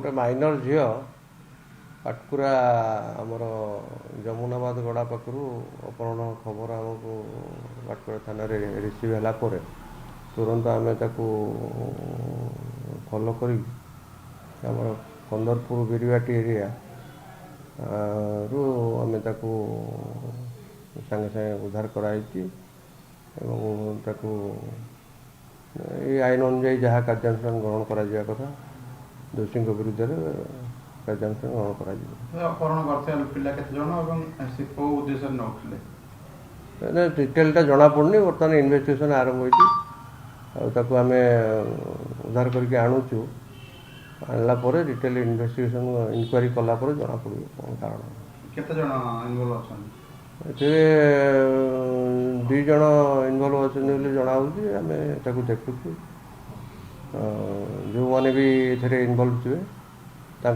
गोटे माइनर झील पाटकुरा आमर जमुनाबाद गड़ा पाखु अपहरण खबर आमको पाटकुरा थाना रिसीव है तुरंत आम फॉलो कर कंदरपुर बिरवाटी एरिया रु आम सागे सागे उद्धार कराई आईन अनुजाई जहाँ कार्यानुष्ठान ग्रहण करा कथा दोषी विरुद्ध कार्यानुष्ठान ग्रहण करा डिटेलटा जना पड़नी बर्तमान इन्वेस्टिगेशन आरंभ होती आम उद्धार करके आणुचु आणला डिटेल इन्वेस्टिगेशन इनक्वारी कला जना पड़ो कौन कारण दुई जन इनवल्व अच्छे जनावि आम देखुचु जो मैंने भी ए इनवल्व थे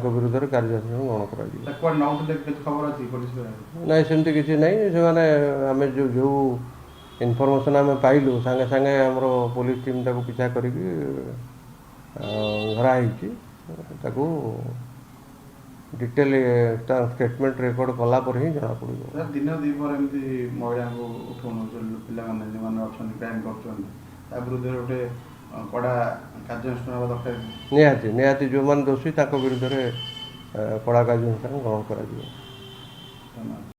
विरुद्ध कार्यानुष्ठान ग्रहण ना सेमती किसी ना से आम जो इनफर्मेशन आम पाइलु सागे सागे आमर पुलिस टीम पिछा करी धराई डिटेल स्टेटमेंट रेकर्ड कला ही जना पड़ो दिन दीपर एमती महिला उठाऊन क्राइम कर विरुद्ध गोटे कड़ा कार्यानुष्ठान दरकार निहाती निहाती जो मैंने दोषी विरुद्ध कड़ा कार्यानुष्ठान ग्रहण कर।